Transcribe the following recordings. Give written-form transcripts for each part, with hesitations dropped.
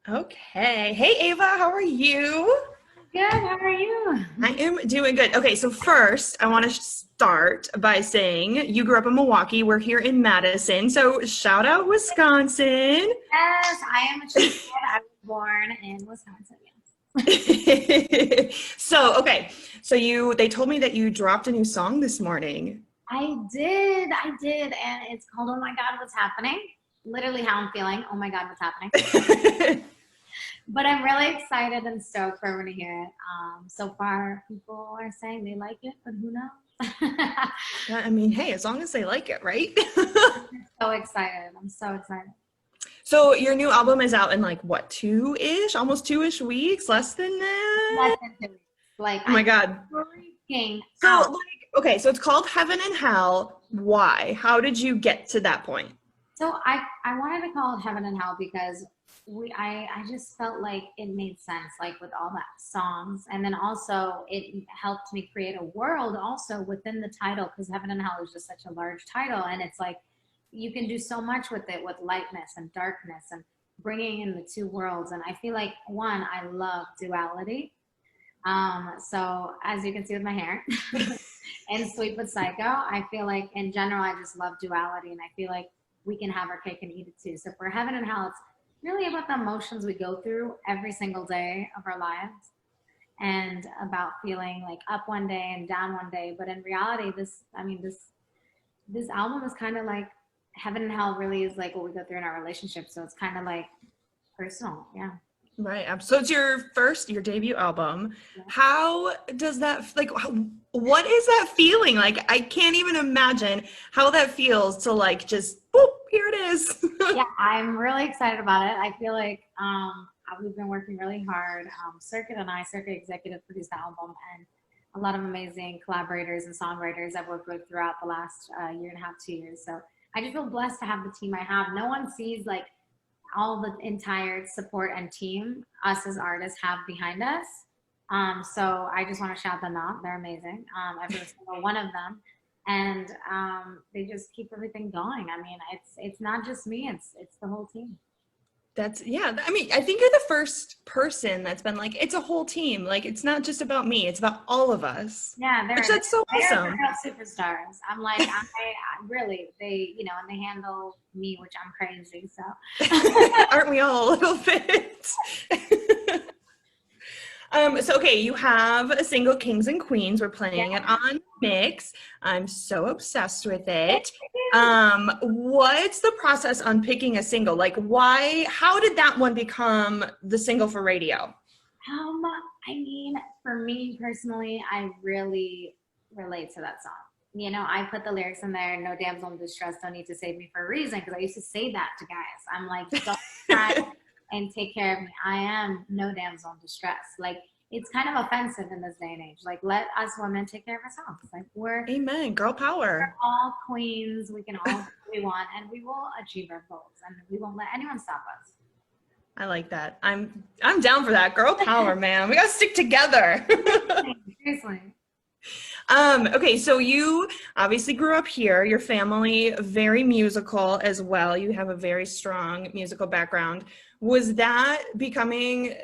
Okay. Hey, Ava, how are you? Good, how are you? I am doing good. Okay, so first, I want to start by saying you grew up in Milwaukee. We're here in Madison. So shout out Wisconsin. Yes, I am a cheesehead. I was born in Wisconsin, yes. Okay. They told me that you dropped a new song this morning. I did, and it's called Oh My God, What's Happening? Literally how I'm feeling. Oh my God, what's happening? But I'm really excited and stoked for everyone to hear it. So far, people are saying they like it, but who knows? I mean, hey, as long as they like it, right? I'm so excited. I'm so excited. So your new album is out in like what, two-ish, almost two-ish weeks, less than Less that? than 2 weeks. Like, Oh my I'm God. freaking So, out. like, okay, so it's called Heaven and Hell. Why? How did you get to that point? So I wanted to call it Heaven and Hell because I just felt like it made sense, like with all that songs, and then also it helped me create a world also within the title because Heaven and Hell is just such a large title, and it's like you can do so much with it with lightness and darkness and bringing in the two worlds. And I feel like one, I love duality. So as you can see with my hair and Sweet but Psycho, I feel like in general, I just love duality and I feel like we can have our cake and eat it too. So for Heaven and Hell, it's really about the emotions we go through every single day of our lives and about feeling like up one day and down one day. But in reality, this album is kind of like Heaven and Hell really is like what we go through in our relationship. So it's kind of like personal. Yeah. Right. So it's your debut album. Yeah. How does that, like, what is that feeling? Like, I can't even imagine how that feels to like just, boop, here it is. Yeah, I'm really excited about it. I feel like we've been working really hard. Circuit executive produced the album, and a lot of amazing collaborators and songwriters I've worked with throughout the last year and a half, 2 years. So I just feel blessed to have the team I have. No one sees like all the entire support and team us as artists have behind us. So I just want to shout them out. They're amazing, every single one of them, and they just keep everything going. I mean, it's not just me; it's the whole team. Yeah. I mean, I think you're the first person that's been like, it's a whole team. Like, it's not just about me, it's about all of us. Yeah, Which that's so they're the awesome. real superstars. I'm like, I really they and they handle me, which I'm crazy. So Aren't we all a little bit? Okay, you have a single Kings and Queens. We're yeah. playing it on Mix. I'm so obsessed with it. What's the process on picking a single? Like, how did that one become the single for radio? Um, I mean, for me personally, I really relate to that song. I put the lyrics in there, no damsel in distress, don't need to save me for a reason, because I used to say that to guys. I'm like, don't cry and take care of me. I am no damsel in distress. Like, it's kind of offensive in this day and age. Like, let us women take care of ourselves. Like, Amen. Girl we're power. all queens. We can all do what we want, and we will achieve our goals, and we won't let anyone stop us. I like that. I'm down for that. Girl power, man. We gotta stick together. Seriously. Okay, so you obviously grew up here. Your family very musical as well. You have a very strong musical background. Was that being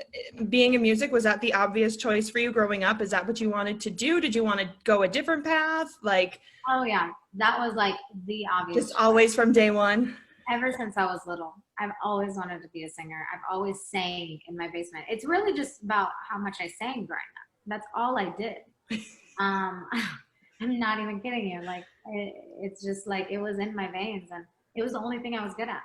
in music, was that the obvious choice for you growing up? Is that what you wanted to do? Did you want to go a different path? Like, Oh yeah, that was like the obvious just choice. always from day one? Ever since I was little, I've always wanted to be a singer. I've always sang in my basement. It's really just about how much I sang growing up. That's all I did. Um, I'm not even kidding you. Like it's just like it was in my veins, and it was the only thing I was good at.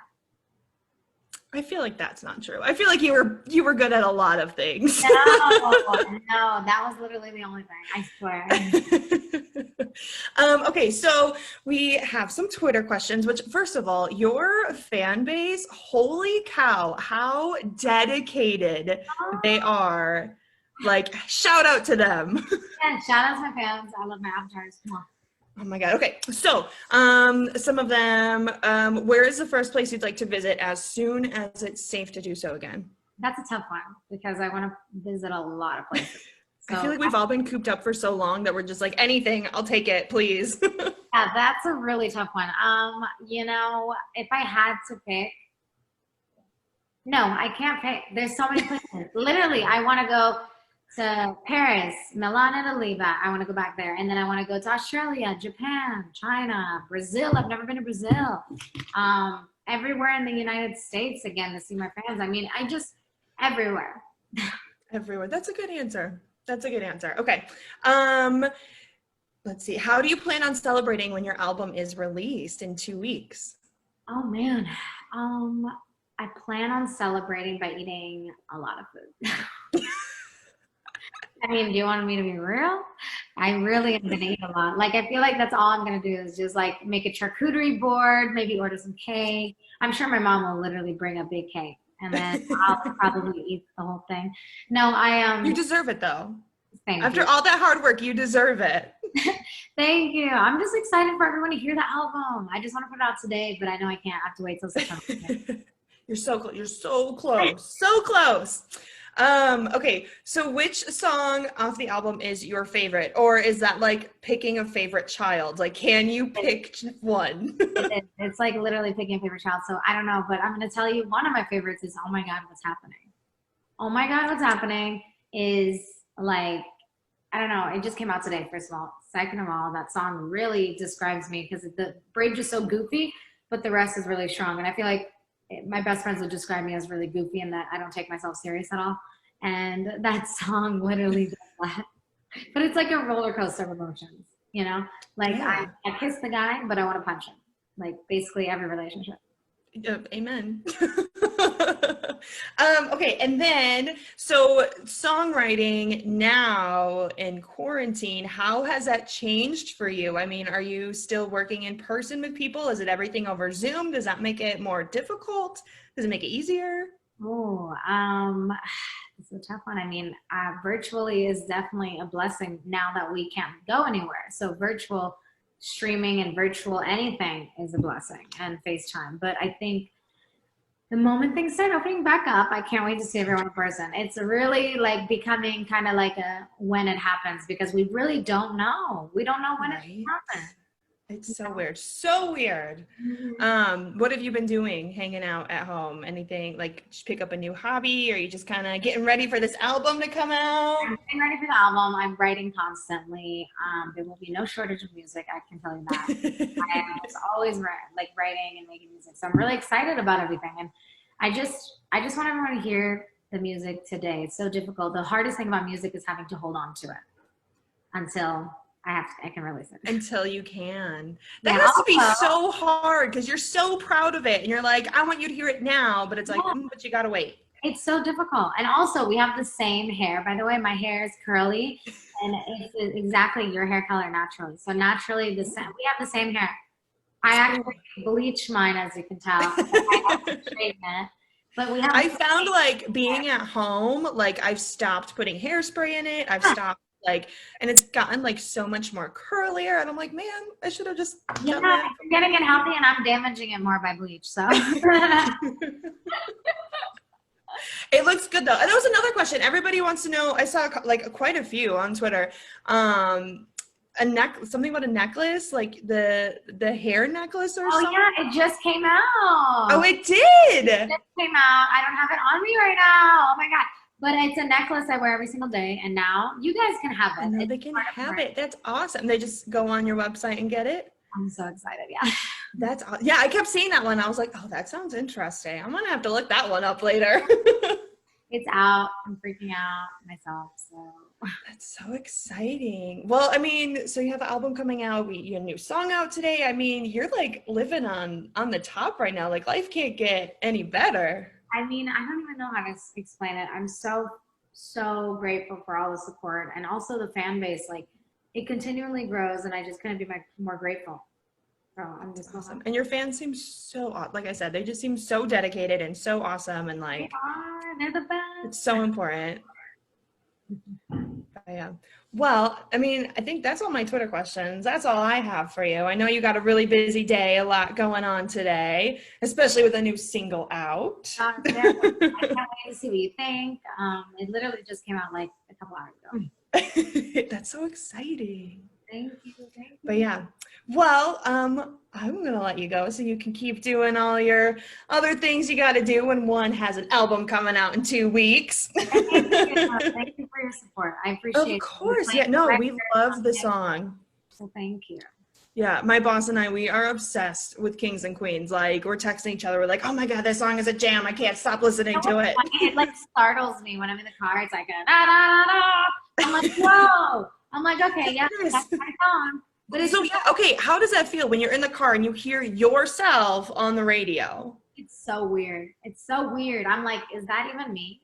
I feel like that's not true. I feel like you were good at a lot of things. No, no, that was literally the only thing. I swear. Okay, so we have some Twitter questions, which first of all, your fan base, holy cow, how dedicated they are. Like, shout out to them. Yeah, shout out to my fans. I love my avatars. Oh my God. Okay. So, some of them, where is the first place you'd like to visit as soon as it's safe to do so again? That's a tough one because I want to visit a lot of places. I feel So like we've all been cooped up for so long that we're just like, anything, I'll take it, please. yeah, that's a really tough one. If I had to pick, No, I can't pay. There's so many places. Literally, I want to go to Paris, Milan, Italy, but I want to go back there. And then I want to go to Australia, Japan, China, Brazil. I've never been to Brazil. Everywhere in the United States again to see my fans. I mean, I just everywhere. Everywhere. That's a good answer. That's a good answer. Okay. Let's see. How do you plan on celebrating when your album is released in 2 weeks? Oh man. I plan on celebrating by eating a lot of food. I mean, do you want me to be real? I really am gonna eat a lot. Like, I feel like that's all I'm gonna do is just like make a charcuterie board, maybe order some cake. I'm sure my mom will literally bring a big cake, and then I'll probably eat the whole thing. No, You deserve it though. thank After you, all that hard work, you deserve it. thank you. I'm just excited for everyone to hear the album. I just want to put it out today, but I know I can't. I have to wait till September. You're so close. You're so close. So close. Okay, so which song off the album is your favorite? Or is that like picking a favorite child? Like, can you pick one? It's like literally picking a favorite child. So I don't know, but I'm gonna tell you one of my favorites is "Oh My God, What's Happening." "Oh My God, What's Happening" is like, I don't know, it just came out today, first of all. Second of all, that song really describes me because the bridge is so goofy, but the rest is really strong. And I feel like my best friends would describe me as really goofy and that I don't take myself serious at all. And that song literally does that. But it's like a roller coaster of emotions, you know? Like, Yeah. I kiss the guy, but I want to punch him. Like, basically every relationship. Amen. Okay, and then so songwriting now in quarantine, how has that changed for you? I mean, are you still working in person with people? Is it everything over Zoom? Does that make it more difficult? Does it make it easier? Oh, it's a tough one. I mean, virtually is definitely a blessing now that we can't go anywhere. So virtual streaming and virtual anything is a blessing, and FaceTime. But I think the moment things start opening back up, I can't wait to see everyone in person. It's really like becoming kind of like a when it happens because we really don't know. We don't know when it's Right. happen. It's so weird. So weird. What have you been doing hanging out at home? Anything like just pick up a new hobby or are you just kind of getting ready for this album to come out? I'm getting ready for the album. I'm writing constantly. There will be no shortage of music. I can tell you that. I was always like writing and making music. So I'm really excited about everything. And I just want everyone to hear the music today. It's so difficult. The hardest thing about music is having to hold on to it until I can release it. Until you can. That Yeah, has to be also, so hard because you're so proud of it and you're like, I want you to hear it now, but it's like, yeah, but you gotta wait. it's so difficult. And also, we have the same hair. By the way, my hair is curly, and it's exactly your hair color naturally. So naturally, we have the same hair. I actually bleach mine, as you can tell. I have to straighten it. But we have. I found like being at home, like I've stopped putting hairspray in it. I've stopped like, and it's gotten like so much more curlier. And I'm like, man, I should have just Yeah, done that. you're getting it healthy, and I'm damaging it more by bleach. So. It looks good though. And that was another question. Everybody wants to know. I saw like quite a few on Twitter. Something about a necklace, like the hair necklace or something. Oh yeah, it just came out. Oh, it did. It just came out. I don't have it on me right now. Oh my god. But it's a necklace I wear every single day, and now you guys can have it. No, they can have it. That's awesome. They just go on your website and get it. I'm so excited. Yeah. Yeah, I kept seeing that one. I was like, oh, that sounds interesting. I'm gonna have to look that one up later. It's out. I'm freaking out myself. So That's so exciting. Well, I mean, so you have the album coming out, you have a new song out today. I mean, you're like living on the top right now. Like life can't get any better. I mean, I don't even know how to explain it. I'm so grateful for all the support and also the fan base. Like it continually grows, and I just couldn't be more grateful. So I'm just Awesome. And your fans seem so, like I said, they just seem so dedicated and so awesome. And like, they're the best. it's so important. Yeah. Well, I mean, I think that's all my Twitter questions. That's all I have for you. I know you got a really busy day, a lot going on today, especially with a new single out. Yeah. I can't wait to see what you think. It literally just came out like a couple hours ago. That's so exciting. Thank you. But yeah, Well, I'm gonna let you go so you can keep doing all your other things you got to do when one has an album coming out in 2 weeks. Thank you. Thank you for your support. I Of appreciate it. You course, played yeah. the No, record we love the on it, song. so thank you. Yeah, my boss and I, we are obsessed with Kings and Queens. Like, we're texting each other. We're like, oh my God, this song is a jam. I can't stop listening You know to what's it. funny? It like startles me when I'm in the car. It's like a da da da da. I'm like, whoa. I'm like, okay, yeah, Yes. that's my song. But So, yeah, okay, how does that feel when you're in the car and you hear yourself on the radio? it's so weird. It's so weird. I'm like, is that even me?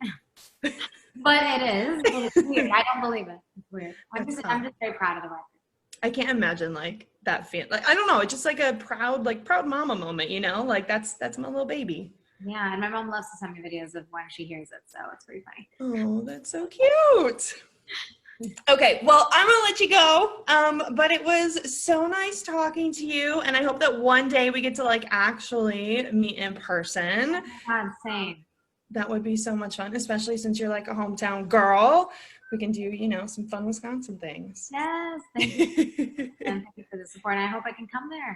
But it is. But it's weird. I don't believe it. It's weird. I'm just very proud of the record. I can't imagine like that feel. Like, I don't know, it's just like a proud mama moment, you know? Like that's my little baby. Yeah, and my mom loves to send me videos of when she hears it, so it's pretty funny. Oh, that's so cute. Okay, well, I'm gonna let you go. But it was so nice talking to you, and I hope that one day we get to like actually meet in person. God, same. That would be so much fun, especially since you're like a hometown girl. We can do, some fun Wisconsin things. Yes, thank you. And thank you for the support. And I hope I can come there.